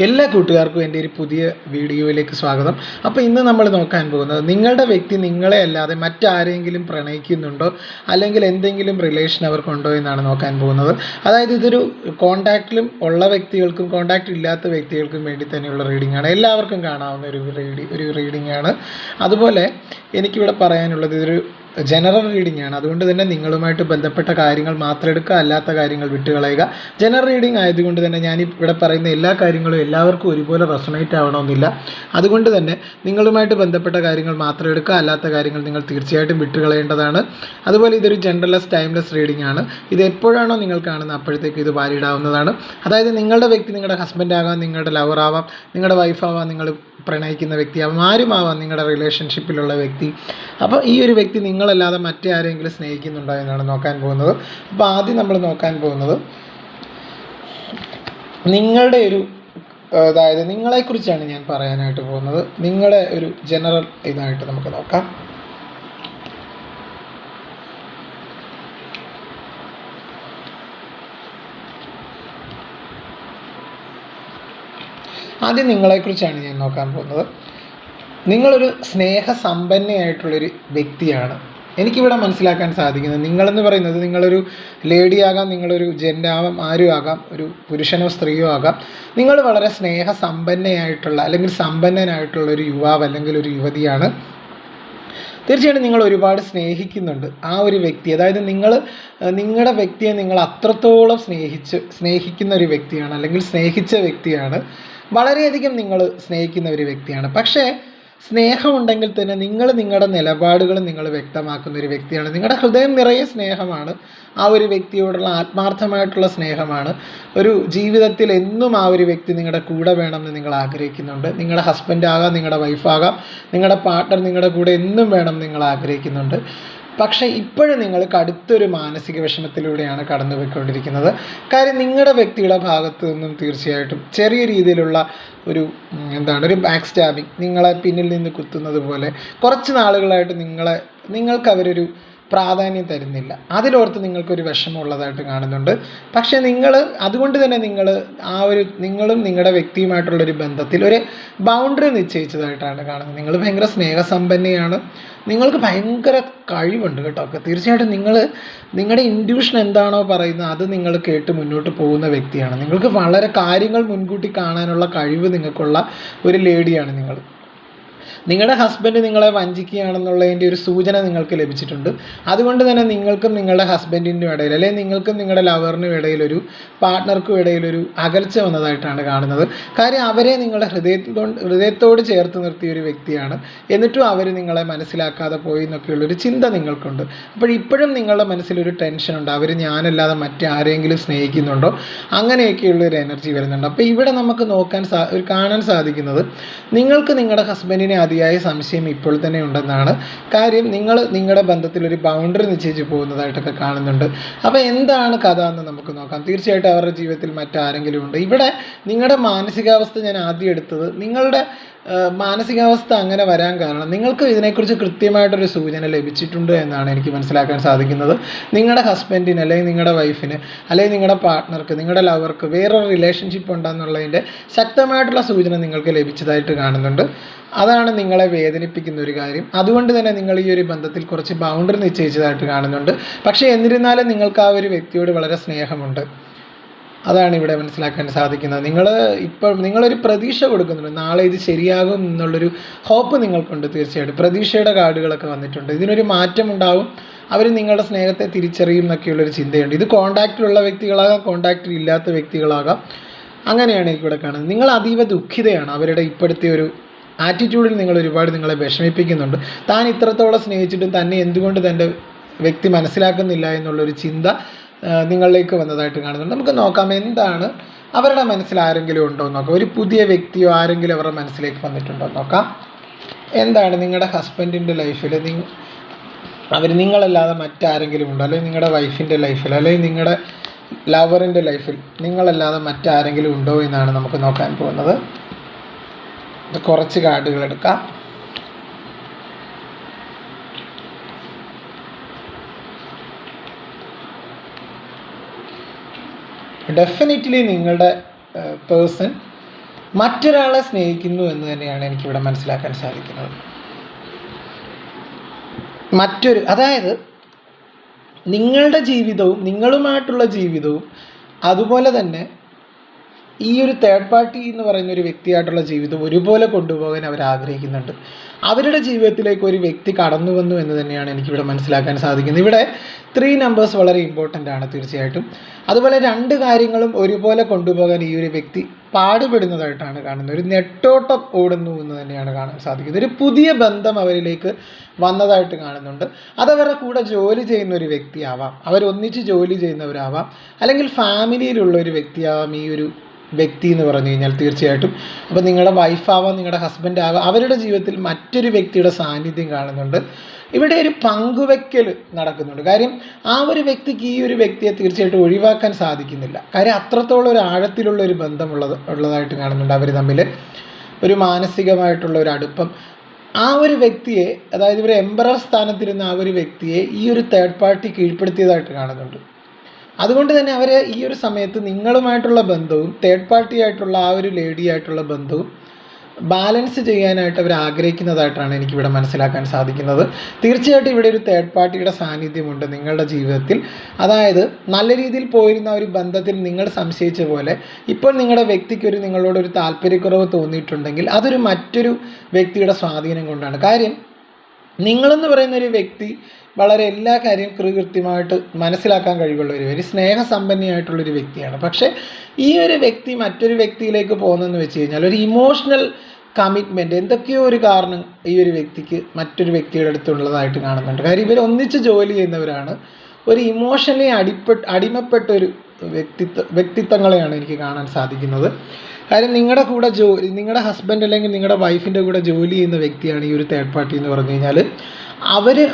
എല്ലാ കൂട്ടുകാർക്കും എൻ്റെ ഒരു പുതിയ വീഡിയോയിലേക്ക് സ്വാഗതം. അപ്പോൾ ഇന്ന് നമ്മൾ നോക്കാൻ പോകുന്നത് നിങ്ങളുടെ വ്യക്തി നിങ്ങളെ അല്ലാതെ മറ്റാരെങ്കിലും പ്രണയിക്കുന്നുണ്ടോ അല്ലെങ്കിൽ എന്തെങ്കിലും റിലേഷൻ അവർക്കുണ്ടോ എന്നാണ് നോക്കാൻ പോകുന്നത്. അതായത് ഇതൊരു കോൺടാക്റ്റിലും ഉള്ള വ്യക്തികൾക്കും കോൺടാക്റ്റ് ഇല്ലാത്ത വ്യക്തികൾക്കും വേണ്ടി തന്നെയുള്ള റീഡിംഗ് ആണ്. എല്ലാവർക്കും കാണാവുന്ന ഒരു റീഡിംഗ് ആണ്. അതുപോലെ എനിക്കിവിടെ പറയാനുള്ളത് ഇതൊരു ജനറൽ റീഡിംഗ് ആണ്. അതുകൊണ്ട് തന്നെ നിങ്ങളുമായിട്ട് ബന്ധപ്പെട്ട കാര്യങ്ങൾ മാത്രം എടുക്കുക, അല്ലാത്ത കാര്യങ്ങൾ വിട്ടുകളയുക. ജനറൽ റീഡിംഗ് ആയതുകൊണ്ട് തന്നെ ഞാൻ ഇവിടെ പറയുന്ന എല്ലാ കാര്യങ്ങളും എല്ലാവർക്കും ഒരുപോലെ റെസൊണേറ്റ് ആവണമെന്നില്ല. അതുകൊണ്ട് തന്നെ നിങ്ങളുമായിട്ട് ബന്ധപ്പെട്ട കാര്യങ്ങൾ മാത്രം എടുക്കുക, അല്ലാത്ത കാര്യങ്ങൾ നിങ്ങൾ തീർച്ചയായിട്ടും വിട്ടുകളയേണ്ടതാണ്. അതുപോലെ ഇതൊരു ജനറൽലെസ് ടൈംലെസ് റീഡിംഗ് ആണ്. ഇത് എപ്പോഴാണോ നിങ്ങൾ കാണുന്നത് അപ്പോഴത്തേക്ക് ഇത് വാലിഡ് ആവുന്നതാണ്. അതായത് നിങ്ങളുടെ വ്യക്തി നിങ്ങളുടെ ഹസ്ബൻഡ് ആകാം, നിങ്ങളുടെ ലവർ ആവാം, നിങ്ങളുടെ വൈഫാവാം, നിങ്ങൾ പ്രണയിക്കുന്ന വ്യക്തിയാവാം, ആരുമാവാം നിങ്ങളുടെ റിലേഷൻഷിപ്പിലുള്ള വ്യക്തി. അപ്പോൾ ഈ ഒരു വ്യക്തി നിങ്ങളല്ലാതെ മറ്റേ ആരെങ്കിലും സ്നേഹിക്കുന്നുണ്ടോ എന്നാണ് നോക്കാൻ പോകുന്നത്. അപ്പോൾ ആദ്യം നമ്മൾ നോക്കാൻ പോകുന്നത് നിങ്ങളുടെ ഒരു അതായത് നിങ്ങളെക്കുറിച്ചാണ് ഞാൻ പറയാനായിട്ട് പോകുന്നത്. നിങ്ങളുടെ ഒരു ജനറൽ ഇതായിട്ട് നമുക്ക് നോക്കാം. ആദ്യം നിങ്ങളെക്കുറിച്ചാണ് ഞാൻ നോക്കാൻ പോകുന്നത്. നിങ്ങളൊരു സ്നേഹസമ്പന്നയായിട്ടുള്ളൊരു വ്യക്തിയാണ്. എനിക്കിവിടെ മനസ്സിലാക്കാൻ സാധിക്കുന്നത് നിങ്ങളെന്ന് പറയുന്നത് നിങ്ങളൊരു ലേഡി ആകാം, നിങ്ങളൊരു ജെൻ്റാവാം, ആരും ആകാം, ഒരു പുരുഷനോ സ്ത്രീയോ ആകാം. നിങ്ങൾ വളരെ സ്നേഹസമ്പന്നയായിട്ടുള്ള അല്ലെങ്കിൽ സമ്പന്നനായിട്ടുള്ള ഒരു യുവാവ് അല്ലെങ്കിൽ ഒരു യുവതിയാണ്. തീർച്ചയായിട്ടും നിങ്ങൾ ഒരുപാട് സ്നേഹിക്കുന്നുണ്ട് ആ ഒരു വ്യക്തി. അതായത് നിങ്ങളുടെ വ്യക്തിയെ നിങ്ങൾ അത്രത്തോളം സ്നേഹിക്കുന്ന ഒരു വ്യക്തിയാണ് അല്ലെങ്കിൽ സ്നേഹിച്ച വ്യക്തിയാണ്. വളരെയധികം നിങ്ങൾ സ്നേഹിക്കുന്ന ഒരു വ്യക്തിയാണ്. പക്ഷേ സ്നേഹമുണ്ടെങ്കിൽ തന്നെ നിങ്ങളുടെ നിലപാടുകൾ നിങ്ങൾ വ്യക്തമാക്കുന്ന ഒരു വ്യക്തിയാണ്. നിങ്ങളുടെ ഹൃദയം നിറയെ സ്നേഹമാണ്. ആ ഒരു വ്യക്തിയോടുള്ള ആത്മാർത്ഥമായിട്ടുള്ള സ്നേഹമാണ്. ഒരു ജീവിതത്തിൽ എന്നും ആ ഒരു വ്യക്തി നിങ്ങളുടെ കൂടെ വേണമെന്ന് നിങ്ങൾ ആഗ്രഹിക്കുന്നുണ്ട്. നിങ്ങളുടെ ഹസ്ബൻഡ് ആകാം, നിങ്ങളുടെ വൈഫാകാം, നിങ്ങളുടെ പാർട്ട്ണർ നിങ്ങളുടെ കൂടെ എന്നും വേണം നിങ്ങൾ ആഗ്രഹിക്കുന്നുണ്ട്. പക്ഷേ ഇപ്പോഴും നിങ്ങൾ കടുത്തൊരു മാനസിക വിഷമത്തിലൂടെയാണ് കടന്നുപോയിക്കൊണ്ടിരിക്കുന്നത്. കാര്യം നിങ്ങളുടെ വ്യക്തിയുടെ ഭാഗത്തു നിന്നും തീർച്ചയായിട്ടും ചെറിയ രീതിയിലുള്ള ഒരു ബാക്ക് സ്റ്റാബിങ്, നിങ്ങളെ പിന്നിൽ നിന്ന് കുത്തുന്നത് പോലെ കുറച്ച് നാളുകളായിട്ട് നിങ്ങൾക്ക് അവരൊരു പ്രാധാന്യം തരുന്നില്ല. അതിലോർത്ത് നിങ്ങൾക്കൊരു വിഷമമുള്ളതായിട്ട് കാണുന്നുണ്ട്. പക്ഷേ അതുകൊണ്ട് തന്നെ നിങ്ങളും നിങ്ങളുടെ വ്യക്തിയുമായിട്ടുള്ളൊരു ബന്ധത്തിൽ ഒരു ബൗണ്ടറി നിശ്ചയിച്ചതായിട്ടാണ് കാണുന്നത്. നിങ്ങൾ ഭയങ്കര സ്നേഹസമ്പന്നയാണ്. നിങ്ങൾക്ക് ഭയങ്കര കഴിവുണ്ട് കേട്ടോ. തീർച്ചയായിട്ടും നിങ്ങളുടെ ഇൻഡ്യൂഷൻ എന്താണോ പറയുന്നത് അത് നിങ്ങൾ കേട്ട് മുന്നോട്ട് പോകുന്ന വ്യക്തിയാണ്. നിങ്ങൾക്ക് വളരെ കാര്യങ്ങൾ മുൻകൂട്ടി കാണാനുള്ള കഴിവ് നിങ്ങൾക്കുള്ള ഒരു ലേഡിയാണ് നിങ്ങൾ. നിങ്ങളുടെ ഹസ്ബൻഡ് നിങ്ങളെ വഞ്ചിക്കുകയാണെന്നുള്ളതിൻ്റെ ഒരു സൂചന നിങ്ങൾക്ക് ലഭിച്ചിട്ടുണ്ട്. അതുകൊണ്ട് തന്നെ നിങ്ങൾക്കും നിങ്ങളുടെ ഹസ്ബൻഡിനും ഇടയിൽ അല്ലെങ്കിൽ നിങ്ങൾക്കും നിങ്ങളുടെ ലവറിനും ഇടയിലൊരു പാർട്ട്ണർക്കും ഇടയിലൊരു അകൽച്ച വന്നതായിട്ടാണ് കാണുന്നത്. കാര്യം അവരെ നിങ്ങളുടെ ഹൃദയത്തോട് ചേർത്ത് നിർത്തിയ ഒരു വ്യക്തിയാണ്. എന്നിട്ടും അവർ നിങ്ങളെ മനസ്സിലാക്കാതെ പോയി എന്നൊക്കെയുള്ളൊരു ചിന്ത നിങ്ങൾക്കുണ്ട്. അപ്പോൾ ഇപ്പോഴും നിങ്ങളുടെ മനസ്സിലൊരു ടെൻഷനുണ്ട്. അവർ ഞാനല്ലാതെ മറ്റാരെങ്കിലും സ്നേഹിക്കുന്നുണ്ടോ, അങ്ങനെയൊക്കെയുള്ളൊരു എനർജി വരുന്നുണ്ട്. അപ്പോൾ ഇവിടെ നമുക്ക് കാണാൻ സാധിക്കുന്നത് നിങ്ങൾക്ക് നിങ്ങളുടെ ഹസ്ബൻഡിനെ അതിയായ സംശയം ഇപ്പോൾ തന്നെ ഉണ്ടെന്നാണ്. കാര്യം നിങ്ങളുടെ ബന്ധത്തിൽ ഒരു ബൗണ്ടറി നിശ്ചയിച്ച് പോകുന്നതായിട്ടൊക്കെ കാണുന്നുണ്ട്. അപ്പോൾ എന്താണ് കഥ എന്ന് നമുക്ക് നോക്കാം. തീർച്ചയായിട്ടും അവരുടെ ജീവിതത്തിൽ മറ്റാരെങ്കിലും ഉണ്ട്. ഇവിടെ നിങ്ങളുടെ മാനസികാവസ്ഥ ഞാൻ ആദ്യം എടുത്തത് നിങ്ങളുടെ മാനസികാവസ്ഥ അങ്ങനെ വരാൻ കാരണം നിങ്ങൾക്ക് ഇതിനെക്കുറിച്ച് കൃത്യമായിട്ടൊരു സൂചന ലഭിച്ചിട്ടുണ്ട് എന്നാണ് എനിക്ക് മനസ്സിലാക്കാൻ സാധിക്കുന്നത്. നിങ്ങളുടെ ഹസ്ബൻഡിന് അല്ലെങ്കിൽ നിങ്ങളുടെ വൈഫിന് അല്ലെങ്കിൽ നിങ്ങളുടെ പാർട്ട്ണർക്ക് നിങ്ങളുടെ ലവർക്ക് വേറൊരു റിലേഷൻഷിപ്പ് ഉണ്ടെന്നുള്ളതിൻ്റെ ശക്തമായിട്ടുള്ള സൂചന നിങ്ങൾക്ക് ലഭിച്ചതായിട്ട് കാണുന്നുണ്ട്. അതാണ് നിങ്ങളെ വേദനിപ്പിക്കുന്ന ഒരു കാര്യം. അതുകൊണ്ട് തന്നെ നിങ്ങൾ ഈ ഒരു ബന്ധത്തിൽ കുറച്ച് ബൗണ്ടറി നിശ്ചയിച്ചതായിട്ട് കാണുന്നുണ്ട്. പക്ഷേ എന്നിരുന്നാലും നിങ്ങൾക്ക് ആ ഒരു വ്യക്തിയോട് വളരെ സ്നേഹമുണ്ട്. അതാണ് ഇവിടെ മനസ്സിലാക്കാൻ സാധിക്കുന്നത്. നിങ്ങളൊരു പ്രതീക്ഷ കൊടുക്കുന്നുണ്ട്. നാളെ ഇത് ശരിയാകും എന്നുള്ളൊരു ഹോപ്പ് നിങ്ങൾക്കുണ്ട്. തീർച്ചയായിട്ടും പ്രതീക്ഷയുടെ കാർഡുകളൊക്കെ വന്നിട്ടുണ്ട്. ഇതിനൊരു മാറ്റം ഉണ്ടാവും. അവർ നിങ്ങളുടെ സ്നേഹത്തെ തിരിച്ചറിയും എന്നൊക്കെയുള്ളൊരു ചിന്തയുണ്ട്. ഇത് കോൺടാക്റ്റിലുള്ള വ്യക്തികളാകാം, കോൺടാക്റ്റിൽ ഇല്ലാത്ത വ്യക്തികളാകാം. അങ്ങനെയാണ് എനിക്കിവിടെ കാണുന്നത്. നിങ്ങൾ അതീവ ദുഃഖിതയാണ്. അവരുടെ ഇപ്പോഴത്തെ ഒരു ആറ്റിറ്റ്യൂഡിൽ നിങ്ങളെ വിഷമിപ്പിക്കുന്നുണ്ട്. താൻ ഇത്രത്തോളം സ്നേഹിച്ചിട്ടും തന്നെ എന്തുകൊണ്ട് തൻ്റെ വ്യക്തി മനസ്സിലാക്കുന്നില്ല എന്നുള്ളൊരു ചിന്ത നിങ്ങളിലേക്ക് വന്നതായിട്ട് കാണുന്നുണ്ട്. നമുക്ക് നോക്കാം എന്താണ് അവരുടെ മനസ്സിൽ ആരെങ്കിലും ഉണ്ടോ എന്ന് നോക്കാം. ഒരു പുതിയ വ്യക്തിയോ ആരെങ്കിലും അവരുടെ മനസ്സിലേക്ക് വന്നിട്ടുണ്ടോ എന്ന് നോക്കാം. എന്താണ് നിങ്ങളുടെ ഹസ്ബൻഡിൻ്റെ ലൈഫിൽ അവർ നിങ്ങളല്ലാതെ മറ്റാരെങ്കിലും ഉണ്ടോ, അല്ലെങ്കിൽ നിങ്ങളുടെ വൈഫിൻ്റെ ലൈഫിൽ അല്ലെങ്കിൽ നിങ്ങളുടെ ലവറിൻ്റെ ലൈഫിൽ നിങ്ങളല്ലാതെ മറ്റാരെങ്കിലും ഉണ്ടോ എന്നാണ് നമുക്ക് നോക്കാൻ പോകുന്നത്. കുറച്ച് കാർഡുകൾ എടുക്കാം. ഡെഫിനറ്റ്ലി നിങ്ങളുടെ പേഴ്സൺ മറ്റൊരാളെ സ്നേഹിക്കുന്നു എന്ന് തന്നെയാണ് എനിക്കിവിടെ മനസ്സിലാക്കാൻ സാധിക്കുന്നത്. അതായത് നിങ്ങളുടെ ജീവിതവും നിങ്ങളുമായിട്ടുള്ള ജീവിതവും അതുപോലെ തന്നെ ഈ ഒരു തേർഡ് പാർട്ടി എന്ന് പറയുന്ന ഒരു വ്യക്തിയായിട്ടുള്ള ജീവിതം ഒരുപോലെ കൊണ്ടുപോകാൻ അവർ ആഗ്രഹിക്കുന്നുണ്ട്. അവരുടെ ജീവിതത്തിലേക്ക് ഒരു വ്യക്തി കടന്നു വന്നു എന്ന് തന്നെയാണ് എനിക്കിവിടെ മനസ്സിലാക്കാൻ സാധിക്കുന്നത്. ഇവിടെ 3 നമ്പേഴ്സ് വളരെ ഇമ്പോർട്ടൻ്റ് ആണ് തീർച്ചയായിട്ടും. അതുപോലെ 2 കാര്യങ്ങളും ഒരുപോലെ കൊണ്ടുപോകാൻ ഈ ഒരു വ്യക്തി പാടുപെടുന്നതായിട്ടാണ് കാണുന്നത്. ഒരു നെട്ടോട്ടം ഓടുന്നു എന്ന് തന്നെയാണ് കാണാൻ സാധിക്കുന്നത്. ഒരു പുതിയ ബന്ധം അവരിലേക്ക് വന്നതായിട്ട് കാണുന്നുണ്ട്. അതവരുടെ കൂടെ ജോലി ചെയ്യുന്ന ഒരു വ്യക്തിയാവാം, അവരൊന്നിച്ച് ജോലി ചെയ്യുന്നവരാവാം, അല്ലെങ്കിൽ ഫാമിലിയിലുള്ള ഒരു വ്യക്തിയാവാം ഈ ഒരു വ്യക്തി എന്ന് പറഞ്ഞു കഴിഞ്ഞാൽ തീർച്ചയായിട്ടും. അപ്പോൾ നിങ്ങളുടെ വൈഫാവാം, നിങ്ങളുടെ ഹസ്ബൻഡ് ആവാം, അവരുടെ ജീവിതത്തിൽ മറ്റൊരു വ്യക്തിയുടെ സാന്നിധ്യം കാണുന്നുണ്ട്. ഇവിടെ ഒരു പങ്കുവെക്കൽ നടക്കുന്നുണ്ട്. കാര്യം ആ ഒരു വ്യക്തിക്ക് ഈ ഒരു വ്യക്തിയെ തീർച്ചയായിട്ടും ഒഴിവാക്കാൻ സാധിക്കുന്നില്ല. കാര്യം അത്രത്തോളം ഒരു ആഴത്തിലുള്ള ഒരു ബന്ധം ഉള്ളതായിട്ട് കാണുന്നുണ്ട്. അവർ തമ്മിൽ ഒരു മാനസികമായിട്ടുള്ള ഒരു അടുപ്പം. ആ ഒരു വ്യക്തിയെ, അതായത് ഇവർ എംപറർ സ്ഥാനത്തിരുന്ന ആ ഒരു വ്യക്തിയെ ഈ ഒരു തേർഡ് പാർട്ടി കീഴ്പ്പെടുത്തിയതായിട്ട് കാണുന്നുണ്ട്. അതുകൊണ്ട് തന്നെ അവർ ഈ ഒരു സമയത്ത് നിങ്ങളുമായിട്ടുള്ള ബന്ധവും തേർഡ് പാർട്ടി ആയിട്ടുള്ള ആ ഒരു ലേഡിയായിട്ടുള്ള ബന്ധവും ബാലൻസ് ചെയ്യാനായിട്ട് അവർ ആഗ്രഹിക്കുന്നതായിട്ടാണ് എനിക്കിവിടെ മനസ്സിലാക്കാൻ സാധിക്കുന്നത്. തീർച്ചയായിട്ടും ഇവിടെ ഒരു തേർഡ് പാർട്ടിയുടെ സാന്നിധ്യമുണ്ട് നിങ്ങളുടെ ജീവിതത്തിൽ. അതായത് നല്ല രീതിയിൽ പോയിരുന്ന ഒരു ബന്ധത്തിൽ നിങ്ങൾ സംശയിച്ച പോലെ ഇപ്പോൾ നിങ്ങളുടെ വ്യക്തിക്കൊരു നിങ്ങളോടൊരു താല്പര്യക്കുറവ് തോന്നിയിട്ടുണ്ടെങ്കിൽ അതൊരു മറ്റൊരു വ്യക്തിയുടെ സ്വാധീനം കൊണ്ടാണ്. കാര്യം നിങ്ങളെന്ന് പറയുന്നൊരു വ്യക്തി വളരെ എല്ലാ കാര്യവും കൃത്യമായിട്ട് മനസ്സിലാക്കാൻ കഴിവുള്ള ഒരു സ്നേഹസമ്പന്നയായിട്ടുള്ളൊരു വ്യക്തിയാണ്. പക്ഷേ ഈ ഒരു വ്യക്തി മറ്റൊരു വ്യക്തിയിലേക്ക് പോകുന്നതെന്ന് വെച്ച് കഴിഞ്ഞാൽ ഒരു ഇമോഷണൽ കമ്മിറ്റ്മെൻറ്റ് എന്തൊക്കെയോ ഒരു കാരണം ഈ ഒരു വ്യക്തിക്ക് മറ്റൊരു വ്യക്തിയുടെ അടുത്തുള്ളതായിട്ട് കാണുന്നുണ്ട്. കാര്യം ഇവർ ഒന്നിച്ച് ജോലി ചെയ്യുന്നവരാണ്. ഒരു ഇമോഷണലി അടിമപ്പെട്ടൊരു വ്യക്തിത്വങ്ങളെയാണ് എനിക്ക് കാണാൻ സാധിക്കുന്നത്. കാര്യം നിങ്ങളുടെ ഹസ്ബൻഡ് അല്ലെങ്കിൽ നിങ്ങളുടെ വൈഫിൻ്റെ കൂടെ ജോലി ചെയ്യുന്ന വ്യക്തിയാണ് ഈ ഒരു തേർഡ് പാർട്ടി എന്ന് പറഞ്ഞു കഴിഞ്ഞാൽ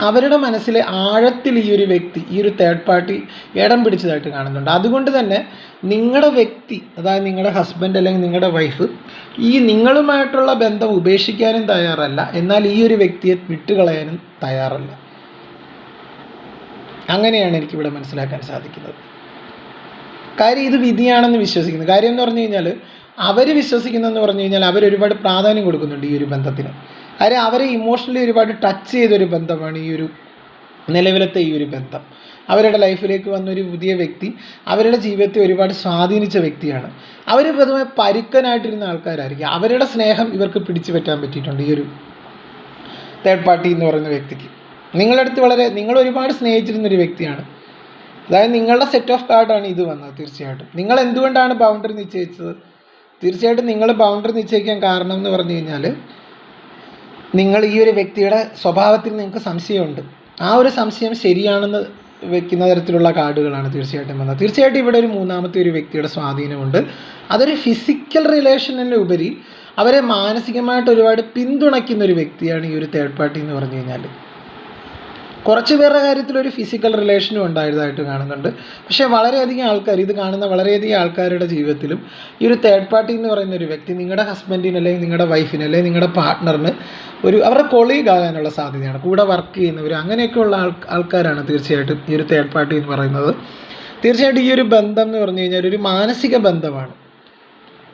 അവരുടെ മനസ്സിലെ ആഴത്തിൽ ഈ ഒരു വ്യക്തി, ഈ ഒരു തേർഡ് പാർട്ടി ഇടം പിടിച്ചതായിട്ട് കാണുന്നുണ്ട്. അതുകൊണ്ട് തന്നെ നിങ്ങളുടെ വ്യക്തി, അതായത് നിങ്ങളുടെ ഹസ്ബൻഡ് അല്ലെങ്കിൽ നിങ്ങളുടെ വൈഫ് ഈ നിങ്ങളുമായിട്ടുള്ള ബന്ധം ഉപേക്ഷിക്കാനും തയ്യാറല്ല, എന്നാൽ ഈ ഒരു വ്യക്തിയെ വിട്ടുകളയാനും തയ്യാറല്ല. അങ്ങനെയാണ് എനിക്കിവിടെ മനസ്സിലാക്കാൻ സാധിക്കുന്നത്. കാര്യം ഇത് വിധിയാണെന്ന് വിശ്വസിക്കുന്നു. കാര്യം എന്ന് പറഞ്ഞു കഴിഞ്ഞാൽ അവർ വിശ്വസിക്കുന്നതെന്ന് പറഞ്ഞു കഴിഞ്ഞാൽ അവരൊരുപാട് പ്രാധാന്യം കൊടുക്കുന്നുണ്ട് ഈ ഒരു ബന്ധത്തിന്. കാര്യം അവരെ ഇമോഷണലി ഒരുപാട് ടച്ച് ചെയ്തൊരു ബന്ധമാണ് ഈ ഒരു നിലവിലത്തെ ഈ ഒരു ബന്ധം. അവരുടെ ലൈഫിലേക്ക് വന്നൊരു പുതിയ വ്യക്തി അവരുടെ ജീവിതത്തെ ഒരുപാട് സ്വാധീനിച്ച വ്യക്തിയാണ്. അവർ പൊതുവെ പരുക്കനായിട്ടിരുന്ന ആൾക്കാരായിരിക്കും. അവരുടെ സ്നേഹം ഇവർക്ക് പിടിച്ചു പറ്റാൻ പറ്റിയിട്ടുണ്ട് ഈ ഒരു തേർഡ് പാർട്ടി എന്ന് പറയുന്ന വ്യക്തിക്ക്. നിങ്ങൾ ഒരുപാട് സ്നേഹിച്ചിരുന്നൊരു വ്യക്തിയാണ്. അതായത് നിങ്ങളുടെ സെറ്റ് ഓഫ് കാർഡാണ് ഇത് വന്നത്. തീർച്ചയായിട്ടും നിങ്ങൾ എന്തുകൊണ്ടാണ് ബൗണ്ടറി നിശ്ചയിച്ചത്? തീർച്ചയായിട്ടും നിങ്ങൾ ബൗണ്ടറി നിശ്ചയിക്കാൻ കാരണം എന്ന് പറഞ്ഞു കഴിഞ്ഞാൽ നിങ്ങൾ ഈ ഒരു വ്യക്തിയുടെ സ്വഭാവത്തിൽ നിങ്ങൾക്ക് സംശയമുണ്ട്. ആ ഒരു സംശയം ശരിയാണെന്ന് വെക്കുന്ന തരത്തിലുള്ള കാർഡുകളാണ് തീർച്ചയായിട്ടും വന്നത്. തീർച്ചയായിട്ടും ഇവിടെ ഒരു മൂന്നാമത്തെ ഒരു വ്യക്തിയുടെ സ്വാധീനമുണ്ട്. അതൊരു ഫിസിക്കൽ റിലേഷനിലുപരി അവരെ മാനസികമായിട്ട് ഒരുപാട് പിന്തുണയ്ക്കുന്ന ഒരു വ്യക്തിയാണ് ഈ ഒരു തേർഡ് പാർട്ടി എന്ന് പറഞ്ഞു കഴിഞ്ഞാൽ. കുറച്ച് പേരുടെ കാര്യത്തിൽ ഒരു ഫിസിക്കൽ റിലേഷനും ഉണ്ടായതായിട്ട് കാണുന്നുണ്ട്. പക്ഷേ വളരെയധികം ആൾക്കാർ, ഇത് കാണുന്ന വളരെയധികം ആൾക്കാരുടെ ജീവിതത്തിലും ഈ ഒരു തേർഡ് പാർട്ടി എന്ന് പറയുന്ന ഒരു വ്യക്തി നിങ്ങളുടെ ഹസ്ബൻഡിന് അല്ലെങ്കിൽ നിങ്ങളുടെ വൈഫിന് അല്ലെങ്കിൽ നിങ്ങളുടെ പാർട്ട്ണറിന് അവരുടെ കൊളീഗ് ആകാനുള്ള സാധ്യതയാണ്. കൂടെ വർക്ക് ചെയ്യുന്നവർ അങ്ങനെയൊക്കെയുള്ള ആൾക്കാരാണ് തീർച്ചയായിട്ടും ഈ ഒരു തേർഡ് പാർട്ടി എന്ന് പറയുന്നത്. തീർച്ചയായിട്ടും ഈ ഒരു ബന്ധം എന്ന് പറഞ്ഞു കഴിഞ്ഞാൽ ഒരു മാനസിക ബന്ധമാണ്.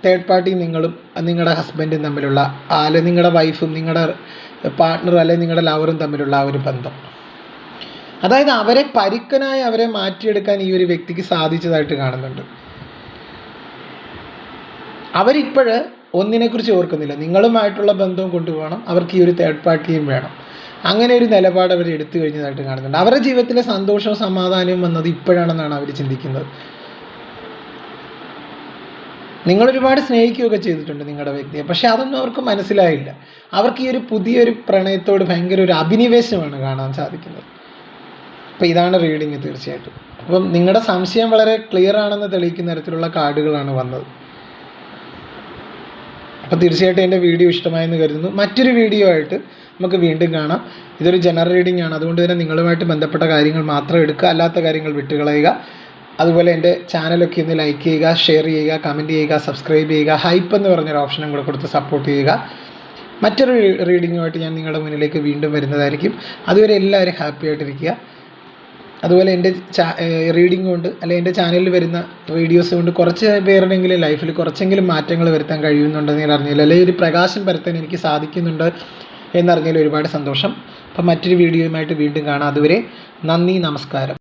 തേർഡ് പാർട്ടി നിങ്ങളും നിങ്ങളുടെ ഹസ്ബൻഡും തമ്മിലുള്ള, അല്ലെങ്കിൽ നിങ്ങളുടെ വൈഫും നിങ്ങളുടെ പാർട്ട്ണറും അല്ലെങ്കിൽ നിങ്ങളുടെ ലവറും തമ്മിലുള്ള ആ ഒരു ബന്ധം. അതായത് അവരെ മാറ്റിയെടുക്കാൻ ഈ ഒരു വ്യക്തിക്ക് സാധിച്ചതായിട്ട് കാണുന്നുണ്ട്. അവരിപ്പോൾ ഒന്നിനെക്കുറിച്ച് ഓർക്കുന്നില്ല, നിങ്ങളുമായിട്ടുള്ള ബന്ധവും കൊണ്ടുപോകണം, അവർക്ക് ഈ ഒരു തേർഡ് പാർട്ടിയും വേണം. അങ്ങനെ ഒരു നിലപാട് അവർ എടുത്തു കഴിഞ്ഞതായിട്ട് കാണുന്നുണ്ട്. അവരുടെ ജീവിതത്തിലെ സന്തോഷവും സമാധാനവും വന്നത് ഇപ്പോഴാണെന്നാണ് അവർ ചിന്തിക്കുന്നത്. നിങ്ങളൊരുപാട് സ്നേഹിക്കുകയൊക്കെ ചെയ്തിട്ടുണ്ട് നിങ്ങളുടെ വ്യക്തിയെ, പക്ഷേ അതൊന്നും അവർക്ക് മനസ്സിലായില്ല. അവർക്ക് ഈ ഒരു പുതിയൊരു പ്രണയത്തോട് ഭയങ്കര ഒരു അഭിനിവേശമാണ് കാണാൻ സാധിക്കുന്നത്. അപ്പോൾ ഇതാണ് റീഡിങ് തീർച്ചയായിട്ടും. അപ്പം നിങ്ങളുടെ സംശയം വളരെ ക്ലിയർ ആണെന്ന് തെളിയിക്കുന്ന തരത്തിലുള്ള കാർഡുകളാണ് വന്നത്. അപ്പോൾ തീർച്ചയായിട്ടും എൻ്റെ വീഡിയോ ഇഷ്ടമായെന്ന് കരുതുന്നു. മറ്റൊരു വീഡിയോ ആയിട്ട് നമുക്ക് വീണ്ടും കാണാം. ഇതൊരു ജനറൽ റീഡിംഗ് ആണ്, അതുകൊണ്ട് തന്നെ നിങ്ങളുമായിട്ട് ബന്ധപ്പെട്ട കാര്യങ്ങൾ മാത്രം എടുക്കുക, അല്ലാത്ത കാര്യങ്ങൾ വിട്ടുകളയുക. അതുപോലെ എൻ്റെ ചാനലൊക്കെ ഒന്ന് ലൈക്ക് ചെയ്യുക, ഷെയർ ചെയ്യുക, കമൻറ്റ് ചെയ്യുക, സബ്സ്ക്രൈബ് ചെയ്യുക, ഹൈപ്പ് എന്ന് പറഞ്ഞൊരു ഓപ്ഷനും കൂടെ കൊടുത്ത് സപ്പോർട്ട് ചെയ്യുക. മറ്റൊരു റീഡിങ്ങുമായിട്ട് ഞാൻ നിങ്ങളുടെ മുന്നിലേക്ക് വീണ്ടും വരുന്നതായിരിക്കും. അതുവരെ എല്ലാവരും ഹാപ്പി ആയിട്ടിരിക്കുക. അതുപോലെ എൻ്റെ റീഡിങ് കൊണ്ട് അല്ലെങ്കിൽ എൻ്റെ ചാനലിൽ വരുന്ന വീഡിയോസ് കൊണ്ട് കുറച്ച് പേരുടെയെങ്കിലും ലൈഫിൽ കുറച്ചെങ്കിലും മാറ്റങ്ങൾ വരുത്താൻ കഴിയുന്നുണ്ടെന്ന് ഞാൻ അറിഞ്ഞില്ല, അല്ലെങ്കിൽ ഒരു പ്രകാശം പരത്താൻ എനിക്ക് സാധിക്കുന്നുണ്ട് എന്നറിഞ്ഞതിൽ ഒരുപാട് സന്തോഷം. അപ്പം മറ്റൊരു വീഡിയോയുമായിട്ട് വീണ്ടും കാണാം. അതുവരെ നന്ദി, നമസ്കാരം.